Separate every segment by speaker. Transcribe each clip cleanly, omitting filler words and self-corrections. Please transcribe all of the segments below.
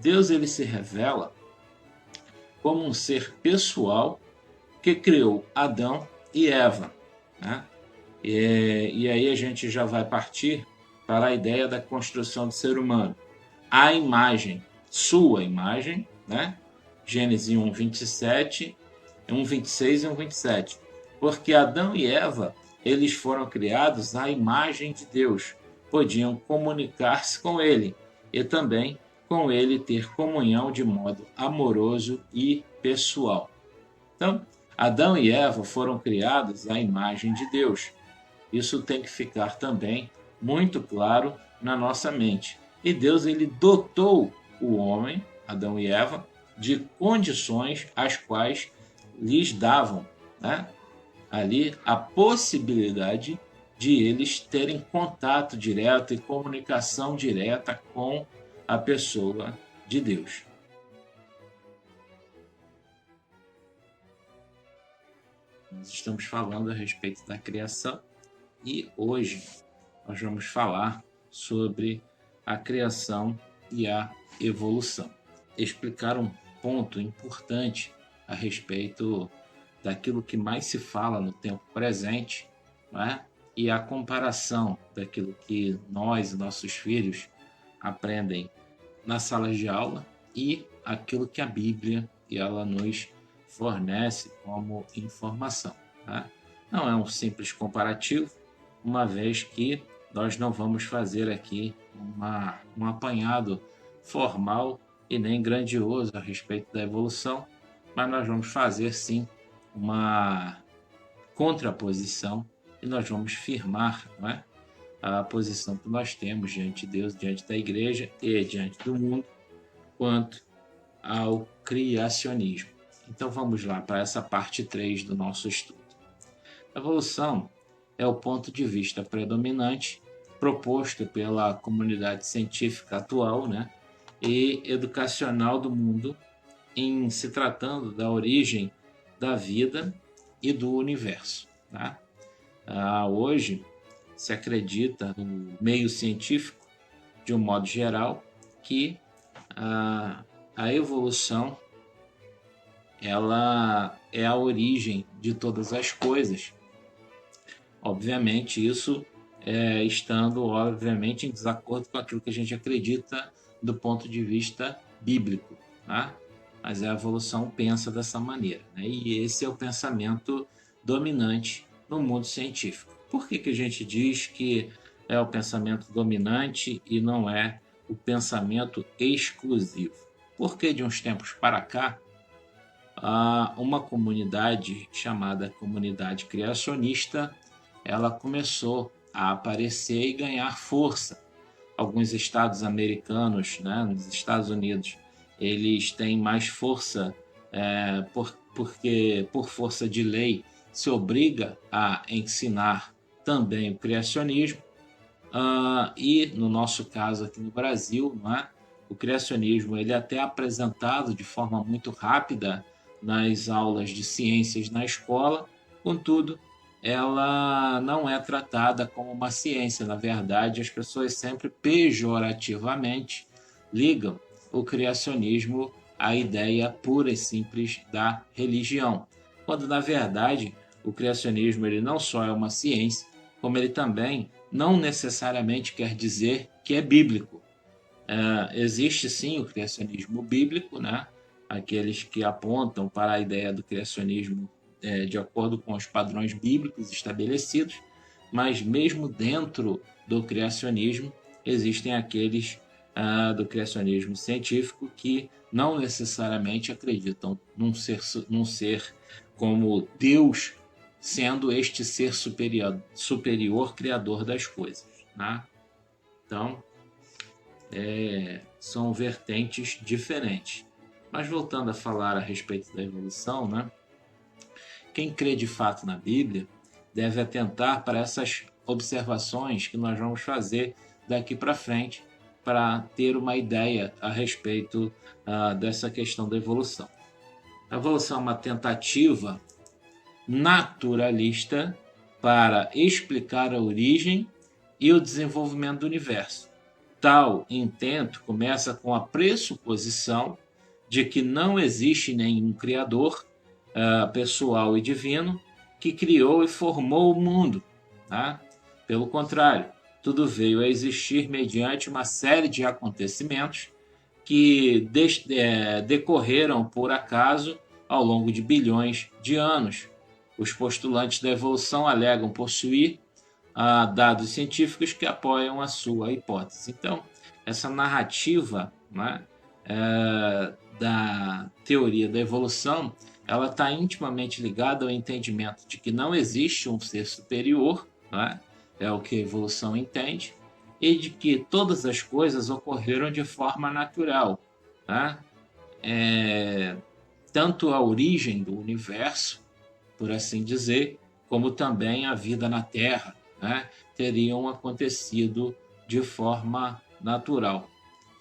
Speaker 1: Deus ele se revela como um ser pessoal que criou Adão e Eva, né? E aí a gente já vai partir para a ideia da construção do ser humano. A imagem, sua imagem, né? Gênesis 1, 27, 1, 26 e 1, 27. Porque Adão e Eva, eles foram criados à imagem de Deus, podiam comunicar-se com ele e também com ele ter comunhão de modo amoroso e pessoal. Então, Adão e Eva foram criados à imagem de Deus. Isso tem que ficar também muito claro na nossa mente. E Deus ele dotou o homem, Adão e Eva, de condições as quais lhes davam, né, ali a possibilidade de eles terem contato direto e comunicação direta com a pessoa de Deus. Nós estamos falando a respeito da criação e hoje nós vamos falar sobre a criação e a evolução. Explicar um ponto importante a respeito daquilo que mais se fala no tempo presente, né? E a comparação daquilo que nós e nossos filhos aprendem nas salas de aula e aquilo que a Bíblia ela nos fornece como informação. Tá? Não é um simples comparativo, uma vez que nós não vamos fazer aqui um apanhado formal e nem grandioso a respeito da evolução, mas nós vamos fazer sim uma contraposição e nós vamos firmar, não é, a posição que nós temos diante de Deus, diante da igreja e diante do mundo quanto ao criacionismo. Então vamos lá para essa parte 3 do nosso estudo. A evolução é o ponto de vista predominante proposto pela comunidade científica atual, né, e educacional do mundo em se tratando da origem da vida e do universo. Tá? Hoje se acredita no meio científico, de um modo geral, que a evolução ela é a origem de todas as coisas. Obviamente, isso estando obviamente em desacordo com aquilo que a gente acredita do ponto de vista bíblico, tá? Mas a evolução pensa dessa maneira, né? E esse é o pensamento dominante no mundo científico. Por que a gente diz que é o pensamento dominante e não é o pensamento exclusivo? Porque de uns tempos para cá, uma comunidade chamada comunidade criacionista, ela começou a aparecer e ganhar força. Alguns estados americanos, né, nos Estados Unidos, eles têm mais força porque por força de lei se obriga a ensinar também o criacionismo. E no nosso caso aqui no Brasil, não é? O criacionismo ele é até apresentado de forma muito rápida nas aulas de ciências na escola, contudo, ela não é tratada como uma ciência. Na verdade, as pessoas sempre pejorativamente ligam o criacionismo à ideia pura e simples da religião, quando na verdade o criacionismo ele não só é uma ciência, como ele também não necessariamente quer dizer que é bíblico. Existe sim o criacionismo bíblico, né? Aqueles que apontam para a ideia do criacionismo de acordo com os padrões bíblicos estabelecidos, mas mesmo dentro do criacionismo existem aqueles do criacionismo científico que não necessariamente acreditam num ser como Deus sendo este ser superior criador das coisas. Né? Então, são vertentes diferentes. Mas voltando a falar a respeito da evolução, né? Quem crê de fato na Bíblia deve atentar para essas observações que nós vamos fazer daqui para frente para ter uma ideia a respeito dessa questão da evolução. A evolução é uma tentativa naturalista para explicar a origem e o desenvolvimento do universo. Tal intento começa com a pressuposição de que não existe nenhum criador pessoal e divino que criou e formou o mundo. Tá? Pelo contrário, tudo veio a existir mediante uma série de acontecimentos que decorreram por acaso ao longo de bilhões de anos. Os postulantes da evolução alegam possuir dados científicos que apoiam a sua hipótese. Então, essa narrativa, né, da teoria da evolução, ela está intimamente ligada ao entendimento de que não existe um ser superior, né, é o que a evolução entende, e de que todas as coisas ocorreram de forma natural. Né? Tanto a origem do universo, por assim dizer, como também a vida na Terra, né, teriam acontecido de forma natural.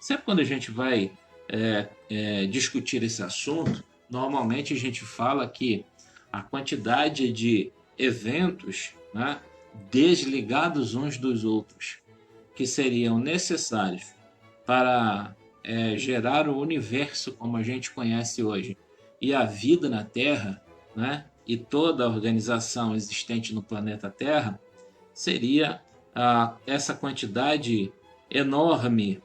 Speaker 1: Sempre quando a gente vai discutir esse assunto, normalmente a gente fala que a quantidade de eventos, né, desligados uns dos outros, que seriam necessários para gerar o universo como a gente conhece hoje e a vida na Terra, né, e toda a organização existente no planeta Terra, seria essa quantidade enorme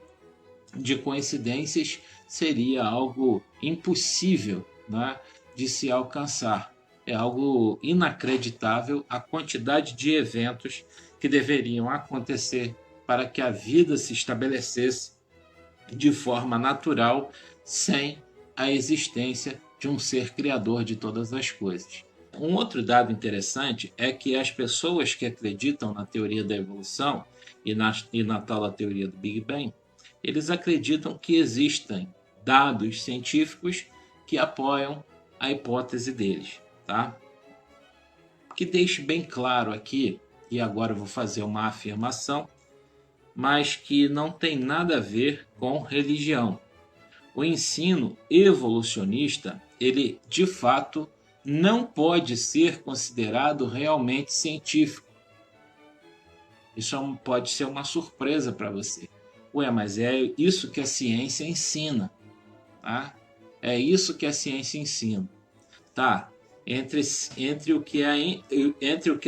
Speaker 1: de coincidências, seria algo impossível, né, de se alcançar. É algo inacreditável a quantidade de eventos que deveriam acontecer para que a vida se estabelecesse de forma natural, sem a existência de um ser criador de todas as coisas. Um outro dado interessante é que as pessoas que acreditam na teoria da evolução e na tal da teoria do Big Bang, eles acreditam que existem dados científicos que apoiam a hipótese deles. Tá? Que deixe bem claro aqui, e agora eu vou fazer uma afirmação, mas que não tem nada a ver com religião. O ensino evolucionista, ele de fato não pode ser considerado realmente científico. Isso pode ser uma surpresa para você. Ué, mas é isso que a ciência ensina. Tá? É isso que a ciência ensina. Tá? Entre o que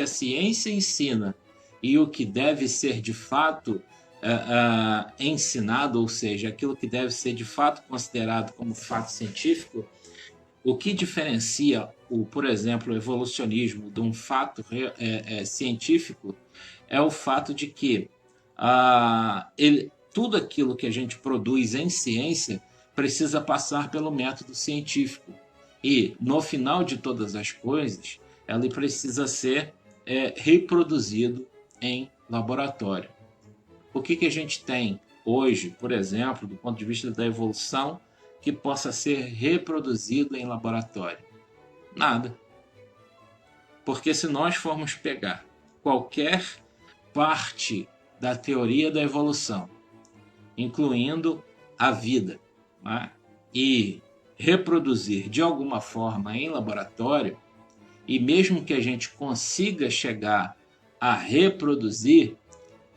Speaker 1: a ciência ensina e o que deve ser de fato ensinado, ou seja, aquilo que deve ser de fato considerado como fato científico, o que diferencia, por exemplo, o evolucionismo de um fato científico é o fato de que tudo aquilo que a gente produz em ciência precisa passar pelo método científico. E, no final de todas as coisas, ele precisa ser reproduzido em laboratório. O que a gente tem hoje, por exemplo, do ponto de vista da evolução, que possa ser reproduzido em laboratório? Nada. Porque se nós formos pegar qualquer parte da teoria da evolução, incluindo a vida, né, e reproduzir de alguma forma em laboratório, e mesmo que a gente consiga chegar a reproduzir,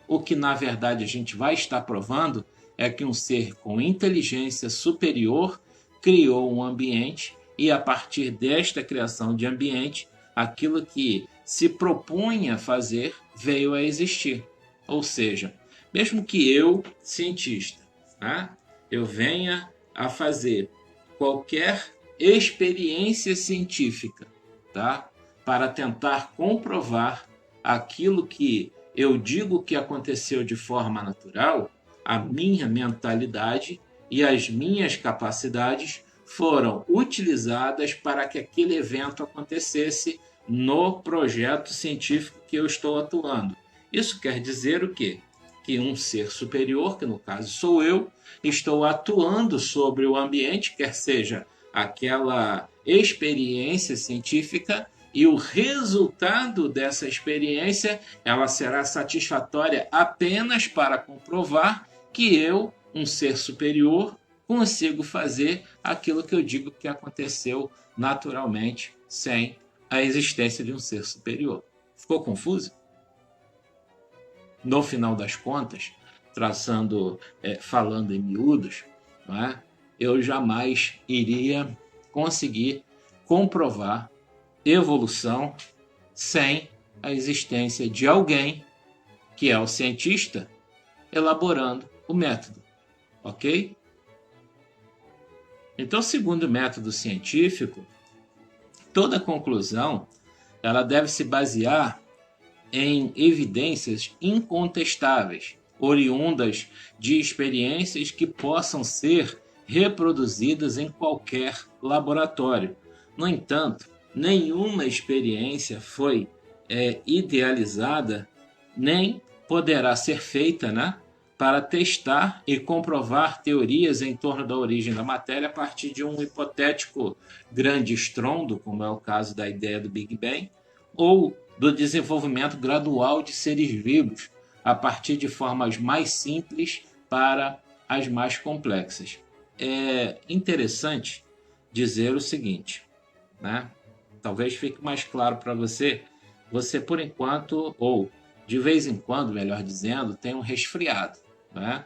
Speaker 1: o que na verdade a gente vai estar provando é que um ser com inteligência superior criou um ambiente e a partir desta criação de ambiente, aquilo que se propunha fazer veio a existir. Ou seja, mesmo que eu, cientista, né, eu venha a fazer qualquer experiência científica, tá, para tentar comprovar aquilo que eu digo que aconteceu de forma natural, a minha mentalidade e as minhas capacidades foram utilizadas para que aquele evento acontecesse no projeto científico que eu estou atuando. Isso quer dizer o quê? Que um ser superior, que no caso sou eu, estou atuando sobre o ambiente, quer seja aquela experiência científica, e o resultado dessa experiência ela será satisfatória apenas para comprovar que eu, um ser superior, consigo fazer aquilo que eu digo que aconteceu naturalmente, sem a existência de um ser superior. Ficou confuso? No final das contas, falando em miúdos, não é? Eu jamais iria conseguir comprovar evolução sem a existência de alguém que é o cientista elaborando o método, ok? Então, segundo o método científico, toda conclusão ela deve se basear em evidências incontestáveis, oriundas de experiências que possam ser reproduzidas em qualquer laboratório. No entanto, nenhuma experiência foi idealizada nem poderá ser feita, né, para testar e comprovar teorias em torno da origem da matéria a partir de um hipotético grande estrondo, como é o caso da ideia do Big Bang, ou do desenvolvimento gradual de seres vivos a partir de formas mais simples para as mais complexas. É interessante dizer o seguinte, né? Talvez fique mais claro para você. Você, por enquanto, ou de vez em quando, melhor dizendo, tem um resfriado, né?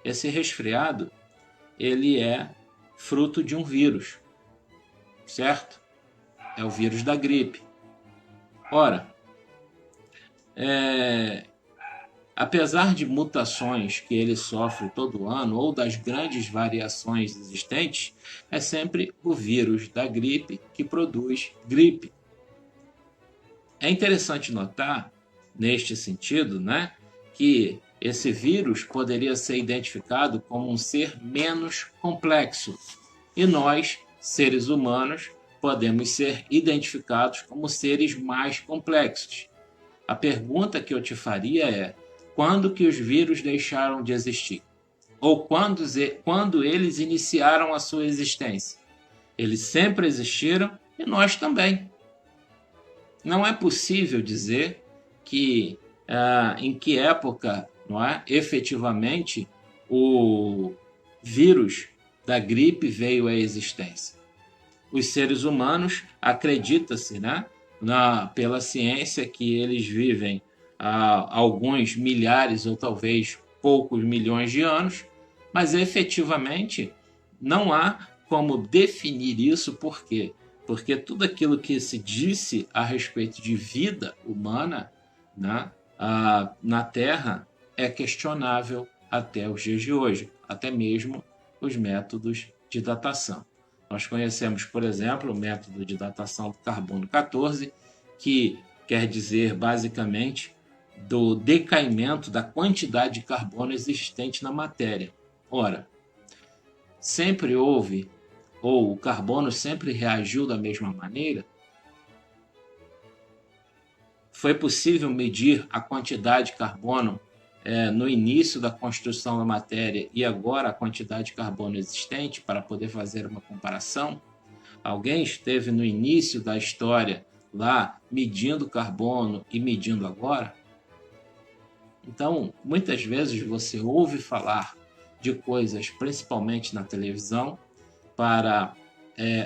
Speaker 1: Esse resfriado, ele é fruto de um vírus, certo? É o vírus da gripe. Ora, apesar de mutações que ele sofre todo ano ou das grandes variações existentes, é sempre o vírus da gripe que produz gripe. É interessante notar, neste sentido, né, que esse vírus poderia ser identificado como um ser menos complexo e nós, seres humanos, podemos ser identificados como seres mais complexos. A pergunta que eu te faria é: quando que os vírus deixaram de existir? Ou quando eles iniciaram a sua existência? Eles sempre existiram e nós também. Não é possível dizer que em que época, não é, efetivamente o vírus da gripe veio à existência. Os seres humanos, acredita-se, né, pela ciência, que eles vivem há alguns milhares ou talvez poucos milhões de anos, mas efetivamente não há como definir isso. Por quê? Porque tudo aquilo que se disse a respeito de vida humana, né, na Terra é questionável até os dias de hoje, até mesmo os métodos de datação. Nós conhecemos, por exemplo, o método de datação do carbono 14, que quer dizer basicamente do decaimento da quantidade de carbono existente na matéria. Ora, sempre houve, ou o carbono sempre reagiu da mesma maneira? Foi possível medir a quantidade de carbono no início da construção da matéria e agora a quantidade de carbono existente para poder fazer uma comparação? Alguém esteve no início da história lá medindo carbono e medindo agora? Então, muitas vezes você ouve falar de coisas, principalmente na televisão, para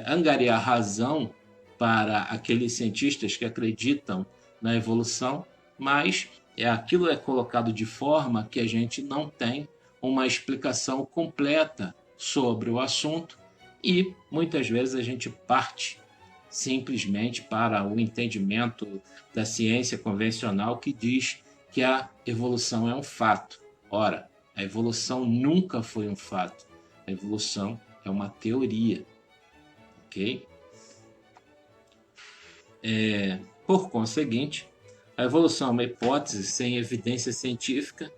Speaker 1: angariar razão para aqueles cientistas que acreditam na evolução, mas aquilo é colocado de forma que a gente não tem uma explicação completa sobre o assunto e muitas vezes a gente parte simplesmente para o entendimento da ciência convencional, que diz que a evolução é um fato. Ora, a evolução nunca foi um fato. A evolução é uma teoria, ok? Por conseguinte, a evolução é uma hipótese sem evidência científica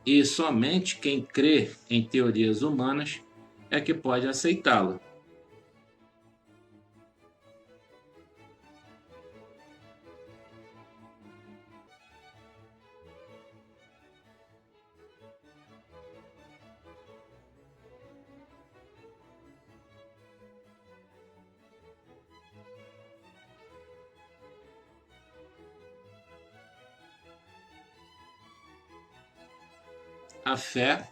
Speaker 1: e somente quem crê em teorias humanas é que pode aceitá-la. A fé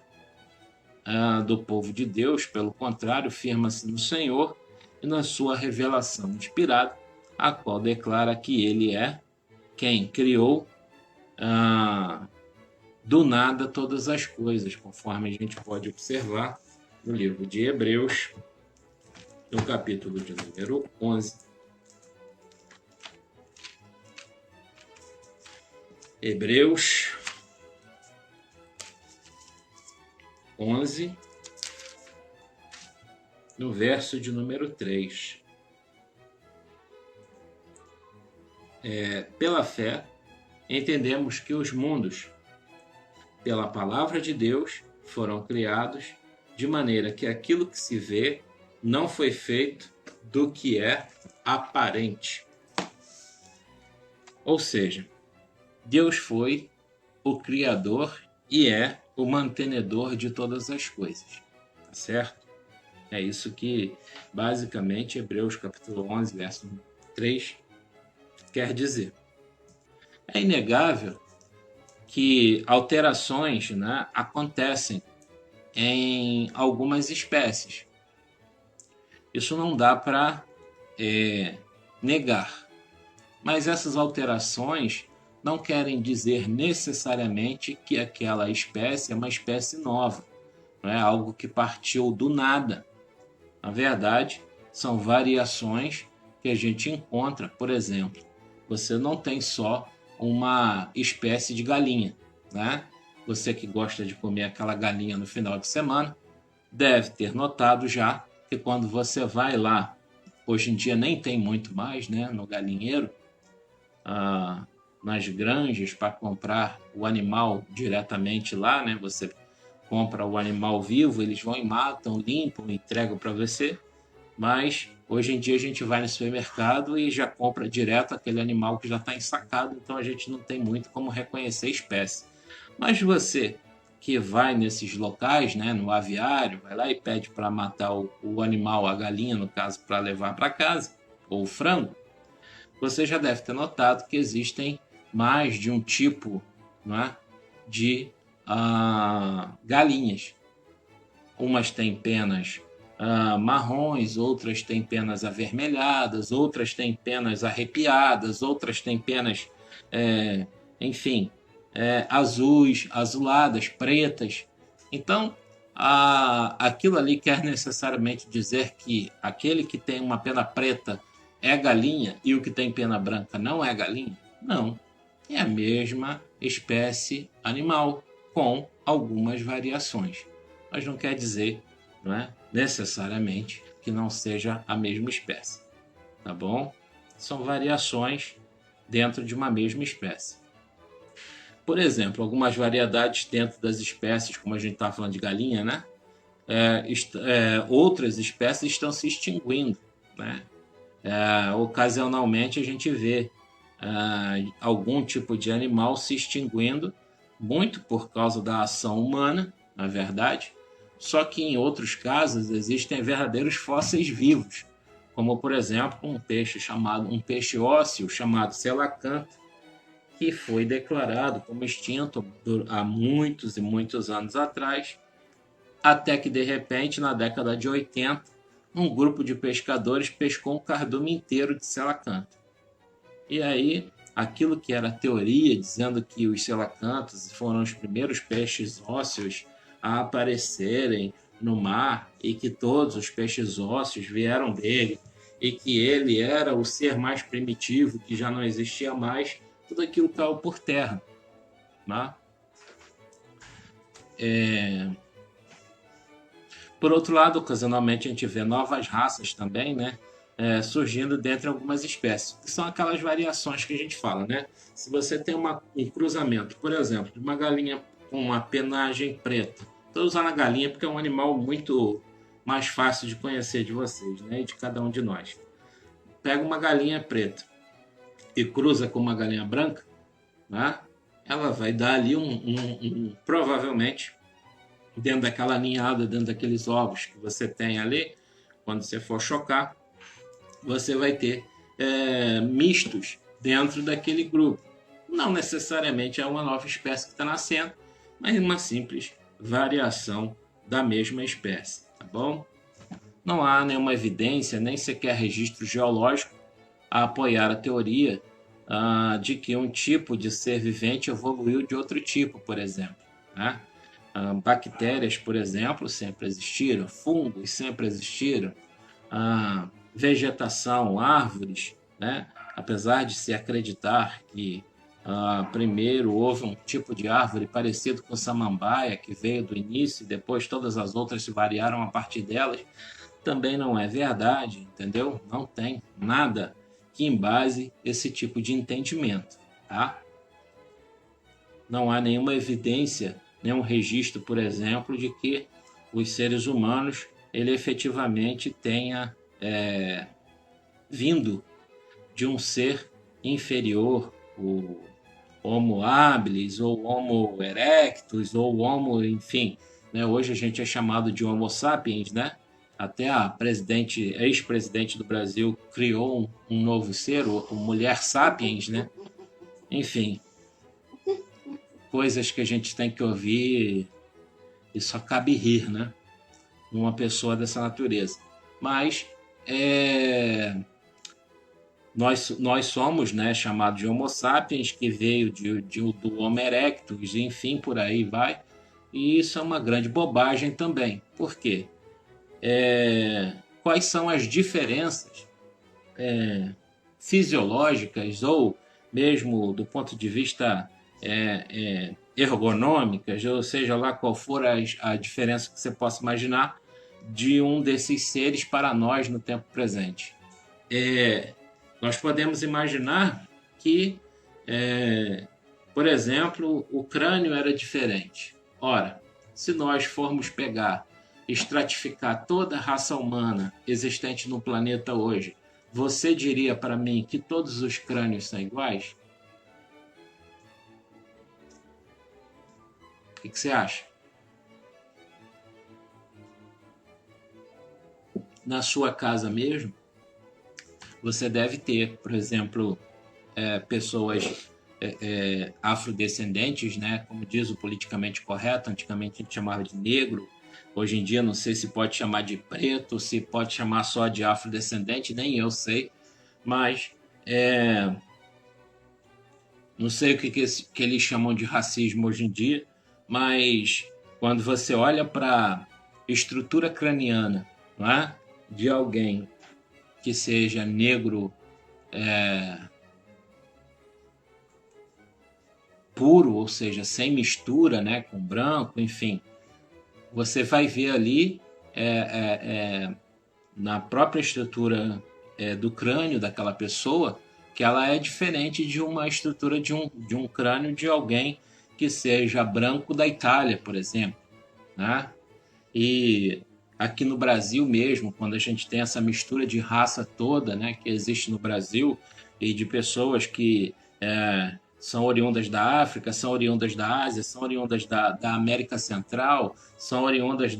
Speaker 1: do povo de Deus, pelo contrário, firma-se no Senhor e na sua revelação inspirada, a qual declara que Ele é quem criou do nada todas as coisas, conforme a gente pode observar no livro de Hebreus, no capítulo de número 11. Hebreus 11, no verso de número 3. Pela fé, entendemos que os mundos, pela palavra de Deus, foram criados, de maneira que aquilo que se vê não foi feito do que é aparente. Ou seja, Deus foi o Criador e é o mantenedor de todas as coisas, tá certo? É isso que, basicamente, Hebreus capítulo 11, verso 3, quer dizer. É inegável que alterações, né, acontecem em algumas espécies. Isso não dá para negar. Mas essas alterações não querem dizer necessariamente que aquela espécie é uma espécie nova, não é algo que partiu do nada. Na verdade, são variações que a gente encontra. Por exemplo, você não tem só uma espécie de galinha, né? Você que gosta de comer aquela galinha no final de semana, deve ter notado já que quando você vai lá, hoje em dia nem tem muito mais, né, no galinheiro, nas granjas para comprar o animal diretamente lá, né? Você compra o animal vivo, eles vão e matam, limpam, entregam para você. Mas hoje em dia a gente vai no supermercado e já compra direto aquele animal que já está ensacado, então a gente não tem muito como reconhecer a espécie. Mas você que vai nesses locais, né, no aviário, vai lá e pede para matar o animal, a galinha no caso, para levar para casa, ou o frango, você já deve ter notado que existem mais de um tipo, não é, de galinhas. Umas têm penas marrons, outras têm penas avermelhadas, outras têm penas arrepiadas, outras têm penas, enfim, azuis, azuladas, pretas. Então, aquilo ali quer necessariamente dizer que aquele que tem uma pena preta é galinha e o que tem pena branca não é galinha? Não. É a mesma espécie animal, com algumas variações. Mas não quer dizer, não é, necessariamente que não seja a mesma espécie. Tá bom? São variações dentro de uma mesma espécie. Por exemplo, algumas variedades dentro das espécies, como a gente está falando de galinha, né? Outras espécies estão se extinguindo, né? Ocasionalmente a gente vê algum tipo de animal se extinguindo, muito por causa da ação humana, na verdade, só que em outros casos existem verdadeiros fósseis vivos, como por exemplo um peixe ósseo chamado selacanto, que foi declarado como extinto há muitos e muitos anos atrás, até que de repente na década de 80 um grupo de pescadores pescou um cardume inteiro de selacanto. E aí, aquilo que era teoria, dizendo que os selacantos foram os primeiros peixes ósseos a aparecerem no mar e que todos os peixes ósseos vieram dele e que ele era o ser mais primitivo, que já não existia mais, tudo aquilo caiu por terra. Né? Por outro lado, ocasionalmente a gente vê novas raças também, né? Surgindo dentre algumas espécies, que são aquelas variações que a gente fala, né? Se você tem um cruzamento, por exemplo, de uma galinha com uma penagem preta, estou usando a galinha porque é um animal muito mais fácil de conhecer de vocês, né? E de cada um de nós. Pega uma galinha preta e cruza com uma galinha branca, né? Ela vai dar ali provavelmente, dentro daquela ninhada, dentro daqueles ovos que você tem ali, quando você for chocar, você vai ter mistos dentro daquele grupo. Não necessariamente é uma nova espécie que está nascendo, mas uma simples variação da mesma espécie, tá bom? Não há nenhuma evidência, nem sequer registro geológico a apoiar a teoria de que um tipo de ser vivente evoluiu de outro tipo, por exemplo, né? Bactérias, por exemplo, sempre existiram, fungos sempre existiram, vegetação, árvores, né? Apesar de se acreditar que primeiro houve um tipo de árvore parecido com samambaia, que veio do início e depois todas as outras se variaram a partir delas, também não é verdade, entendeu? Não tem nada que embase esse tipo de entendimento, tá? Não há nenhuma evidência, nenhum registro, por exemplo, de que os seres humanos ele efetivamente tenha vindo de um ser inferior, o Homo habilis, ou Homo erectus, ou Homo, enfim, né? Hoje a gente é chamado de Homo sapiens, né? Até a ex-presidente do Brasil criou um novo ser, o Mulher Sapiens, né? Enfim, coisas que a gente tem que ouvir e só cabe rir, né? Uma pessoa dessa natureza. Mas nós somos, né, chamados de Homo sapiens, que veio do Homo erectus, enfim, por aí vai. E isso é uma grande bobagem também. Por quê? Quais são as diferenças fisiológicas ou mesmo do ponto de vista ergonômicas, ou seja lá qual for a diferença que você possa imaginar de um desses seres para nós no tempo presente? Nós podemos imaginar que, por exemplo, o crânio era diferente. Ora, se nós formos pegar, estratificar toda a raça humana existente no planeta hoje, você diria para mim que todos os crânios são iguais? O que você acha? Na sua casa mesmo, você deve ter, por exemplo, pessoas afrodescendentes, né? Como diz o politicamente correto, antigamente a gente chamava de negro, hoje em dia não sei se pode chamar de preto, se pode chamar só de afrodescendente, nem eu sei, mas não sei o que eles chamam de racismo hoje em dia, mas quando você olha para a estrutura craniana, não é? De alguém que seja negro puro, ou seja, sem mistura, né, com branco, enfim, você vai ver ali na própria estrutura do crânio daquela pessoa que ela é diferente de uma estrutura de um crânio de alguém que seja branco da Itália, por exemplo, né? E aqui no Brasil mesmo, quando a gente tem essa mistura de raça toda, né, que existe no Brasil, e de pessoas que são oriundas da África, são oriundas da Ásia, são oriundas da América Central, são oriundas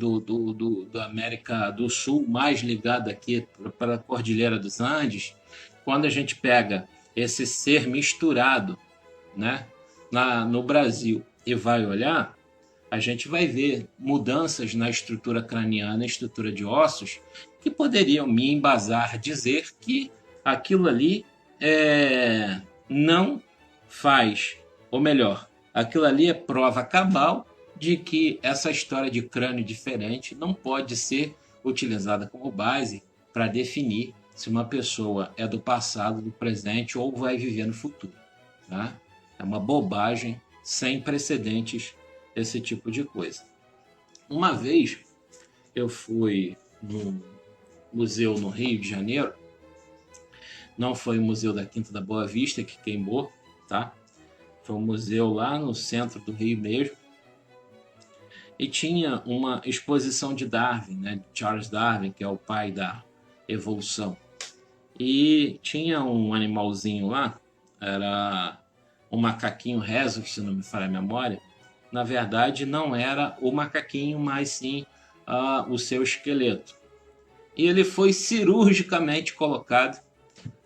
Speaker 1: da América do Sul, mais ligada aqui para a Cordilheira dos Andes. Quando a gente pega esse ser misturado, né, no Brasil e vai olhar, a gente vai ver mudanças na estrutura craniana e estrutura de ossos que poderiam me embasar dizer que aquilo ali não faz, ou melhor, aquilo ali é prova cabal de que essa história de crânio diferente não pode ser utilizada como base para definir se uma pessoa é do passado, do presente ou vai viver no futuro. Tá? É uma bobagem sem precedentes esse tipo de coisa. Uma vez eu fui num museu no Rio de Janeiro, não foi o Museu da Quinta da Boa Vista que queimou, tá? Foi um museu lá no centro do Rio mesmo, e tinha uma exposição de Darwin, né? Charles Darwin, que é o pai da evolução. E tinha um animalzinho lá, era um macaquinho rhesus, se não me falha a memória. Na verdade, não era o macaquinho, mas sim o seu esqueleto. E ele foi cirurgicamente colocado,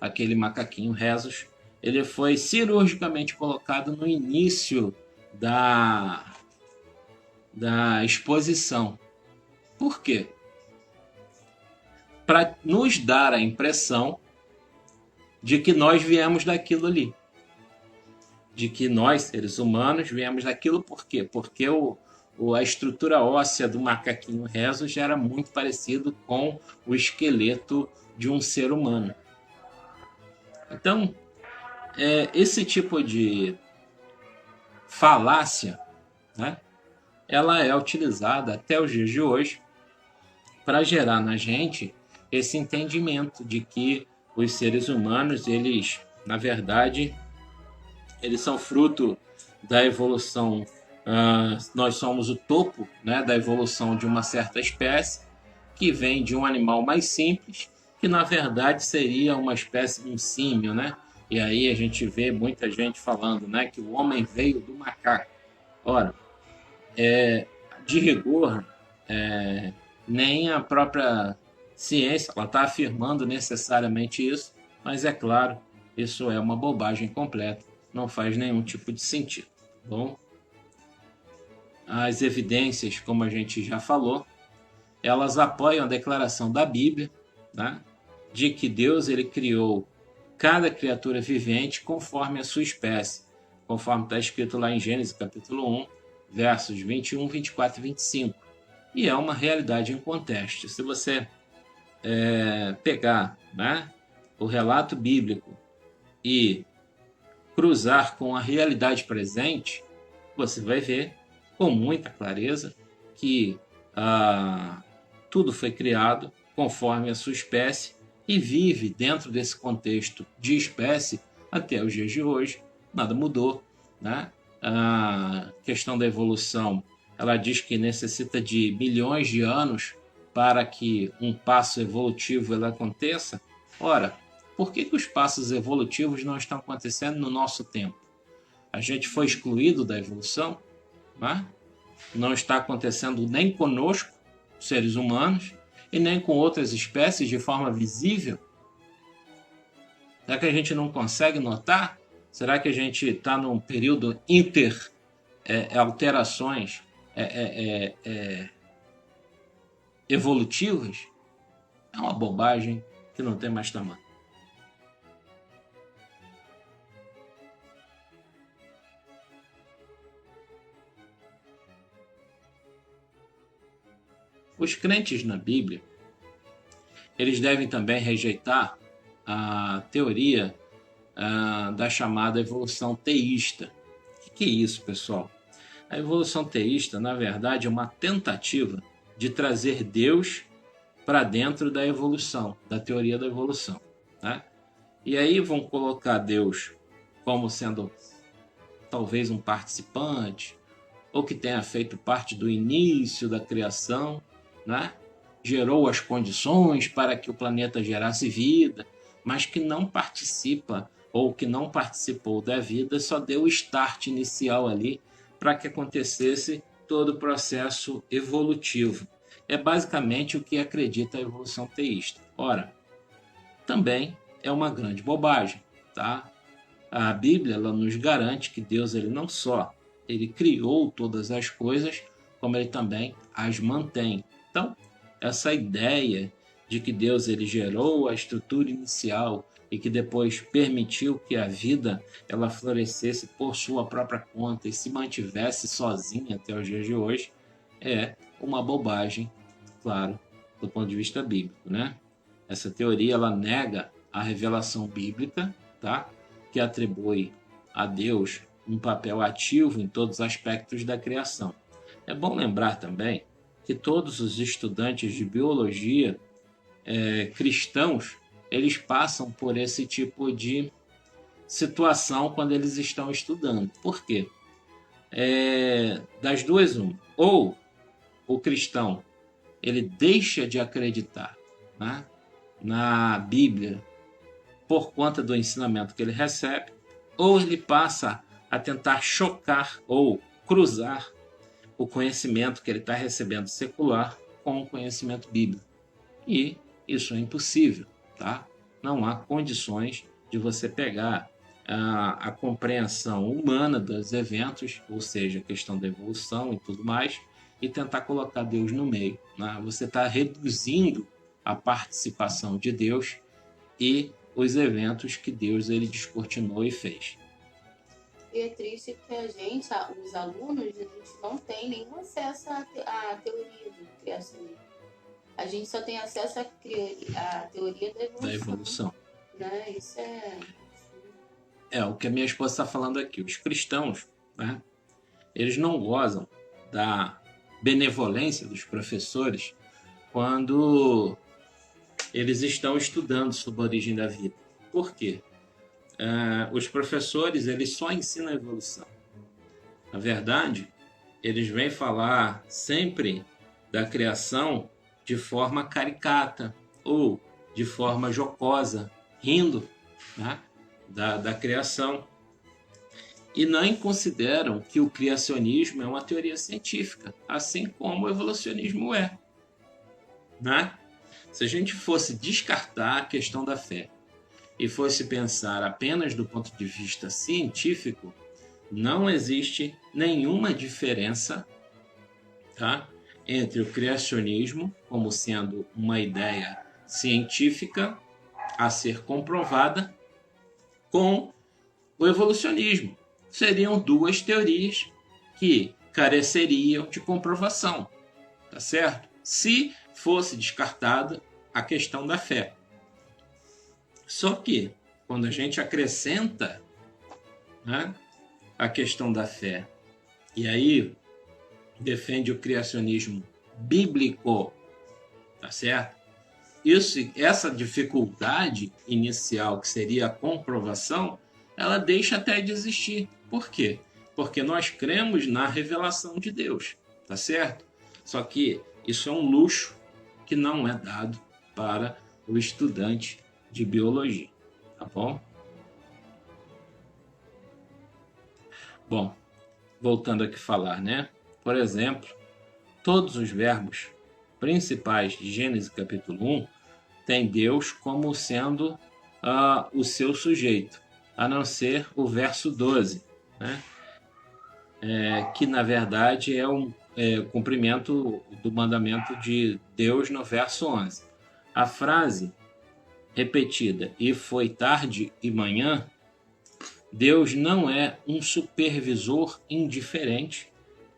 Speaker 1: aquele macaquinho rhesus, ele foi cirurgicamente colocado no início da exposição. Por quê? Para nos dar a impressão de que nós viemos daquilo ali. de que nós, seres humanos, viemos daquilo por quê? Porque a estrutura óssea do macaquinho rhesus já era muito parecido com o esqueleto de um ser humano. Então, esse tipo de falácia, né, ela é utilizada até os dias de hoje para gerar na gente esse entendimento de que os seres humanos, eles, na verdade, eles são fruto da evolução. Nós somos o topo, né, da evolução de uma certa espécie que vem de um animal mais simples, que na verdade seria uma espécie de um símio, né? E aí a gente vê muita gente falando, né, que o homem veio do macaco. Ora, de rigor, nem a própria ciência está afirmando necessariamente isso, mas é claro, isso é uma bobagem completa, não faz nenhum tipo de sentido. Bom, as evidências, como a gente já falou, elas apoiam a declaração da Bíblia, né, de que Deus ele criou cada criatura vivente conforme a sua espécie, conforme está escrito lá em Gênesis capítulo 1, versos 21, 24 e 25. E é uma realidade inconteste. Se você pegar, né, o relato bíblico e cruzar com a realidade presente, você vai ver com muita clareza que tudo foi criado conforme a sua espécie e vive dentro desse contexto de espécie até os dias de hoje. Nada mudou, né? A questão da evolução, ela diz que necessita de milhões de anos para que um passo evolutivo ele aconteça. Ora, por que os passos evolutivos não estão acontecendo no nosso tempo? A gente foi excluído da evolução, né? Não está acontecendo nem conosco, seres humanos, e nem com outras espécies de forma visível. Será que a gente não consegue notar? Será que a gente está num período alterações evolutivas? É uma bobagem que não tem mais tamanho. Os crentes na Bíblia, eles devem também rejeitar a teoria da chamada evolução teísta. O que é isso, pessoal? A evolução teísta, na verdade, é uma tentativa de trazer Deus para dentro da evolução, da teoria da evolução, né? E aí vão colocar Deus como sendo talvez um participante, ou que tenha feito parte do início da criação, né? Gerou as condições para que o planeta gerasse vida, mas que não participa ou que não participou da vida, só deu o start inicial ali para que acontecesse todo o processo evolutivo. É basicamente o que acredita a evolução teísta. Ora, também é uma grande bobagem, tá? A Bíblia ela nos garante que Deus ele não só ele criou todas as coisas, como ele também as mantém. Então, essa ideia de que Deus ele gerou a estrutura inicial e que depois permitiu que a vida ela florescesse por sua própria conta e se mantivesse sozinha até os dias de hoje é uma bobagem, claro, do ponto de vista bíblico, né? Essa teoria ela nega a revelação bíblica, tá? Que atribui a Deus um papel ativo em todos os aspectos da criação. É bom lembrar também que todos os estudantes de biologia cristãos, eles passam por esse tipo de situação quando eles estão estudando. Por quê? Das duas, uma. Ou o cristão ele deixa de acreditar, né, na Bíblia por conta do ensinamento que ele recebe, ou ele passa a tentar chocar ou cruzar o conhecimento que ele está recebendo secular com o conhecimento bíblico. E isso é impossível, tá? Não há condições de você pegar a compreensão humana dos eventos, ou seja, a questão da evolução e tudo mais, e tentar colocar Deus no meio, né? Você está reduzindo a participação de Deus e os eventos que Deus ele descortinou e fez.
Speaker 2: E é triste que a gente, os alunos, a gente não tem nenhum acesso à teoria do criacionismo. A gente só tem acesso à teoria da
Speaker 1: Da
Speaker 2: evolução,
Speaker 1: evolução.
Speaker 2: né? Isso é...
Speaker 1: É o que a minha esposa está falando aqui. Os cristãos, né, eles não gozam da benevolência dos professores quando eles estão estudando sobre a origem da vida. Por quê? Os professores eles só ensinam a evolução. Na verdade, eles vêm falar sempre da criação de forma caricata ou de forma jocosa, rindo, né, da criação. E não consideram que o criacionismo é uma teoria científica, assim como o evolucionismo é. Né? Se a gente fosse descartar a questão da fé e fosse pensar apenas do ponto de vista científico, não existe nenhuma diferença, tá, entre o criacionismo como sendo uma ideia científica a ser comprovada com o evolucionismo. Seriam duas teorias que careceriam de comprovação, tá certo? Se fosse descartada a questão da fé. Só que, quando a gente acrescenta, né, a questão da fé, e aí defende o criacionismo bíblico, tá certo? Essa dificuldade inicial, que seria a comprovação, ela deixa até de existir. Por quê? Porque nós cremos na revelação de Deus, tá certo? Só que isso é um luxo que não é dado para o estudante de biologia, tá bom? Bom, voltando aqui a falar, né? Por exemplo, todos os verbos principais de Gênesis capítulo 1 têm Deus como sendo o seu sujeito, a não ser o verso 12, né? Que na verdade é o cumprimento do mandamento de Deus no verso 11. A frase repetida, e foi tarde e manhã, Deus não é um supervisor indiferente,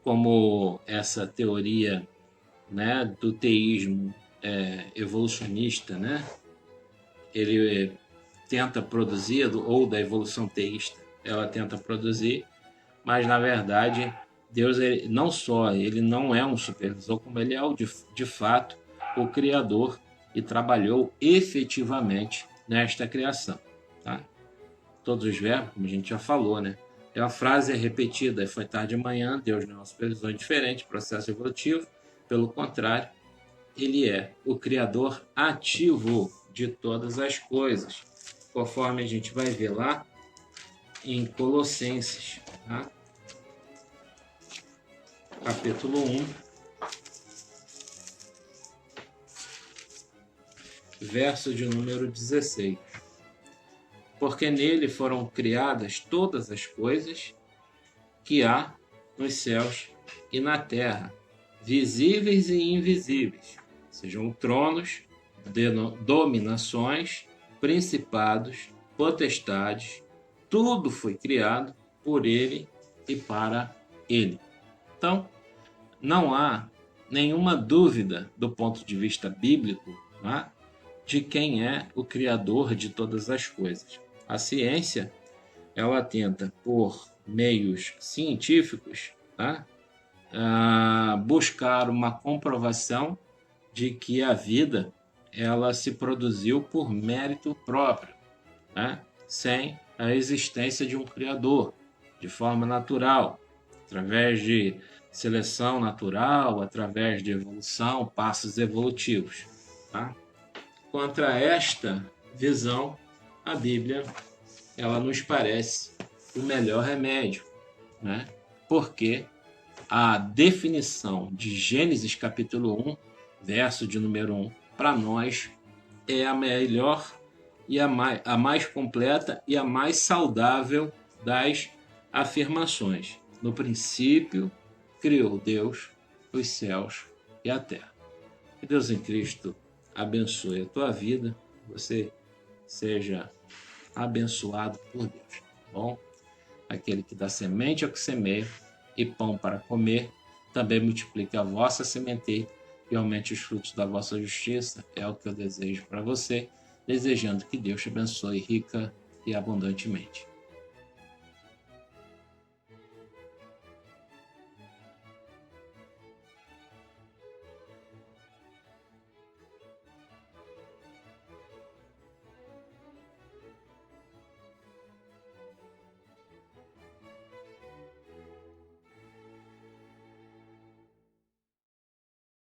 Speaker 1: como essa teoria, né, do teísmo evolucionista, né? Ele tenta produzir, ou da evolução teísta, ela tenta produzir, mas na verdade Deus não só ele não é um supervisor, como ele é de fato o criador e trabalhou efetivamente nesta criação, tá? Todos os verbos, como a gente já falou, né? A frase é repetida, foi tarde de manhã, Deus não é uma supervisão diferente, processo evolutivo, pelo contrário, ele é o criador ativo de todas as coisas, conforme a gente vai ver lá em Colossenses, tá? Capítulo 1, verso de número 16. Porque nele foram criadas todas as coisas que há nos céus e na terra, visíveis e invisíveis, sejam tronos, dominações, principados, potestades, tudo foi criado por ele e para ele. Então, não há nenhuma dúvida do ponto de vista bíblico, né, de quem é o criador de todas as coisas. A ciência, ela tenta, por meios científicos, tá, buscar uma comprovação de que a vida ela se produziu por mérito próprio, né, sem a existência de um criador, de forma natural, através de seleção natural, através de evolução, passos evolutivos. Tá? Contra esta visão, a Bíblia ela nos parece o melhor remédio, né? Porque a definição de Gênesis capítulo 1, verso de número 1, para nós é a melhor e a mais completa e a mais saudável das afirmações. No princípio, criou Deus os céus e a terra. Que Deus em Cristo abençoe a tua vida, você seja abençoado por Deus. Bom, aquele que dá semente ao que semeia e pão para comer, também multiplique a vossa sementeira e aumente os frutos da vossa justiça. É o que eu desejo para você, desejando que Deus te abençoe rica e abundantemente.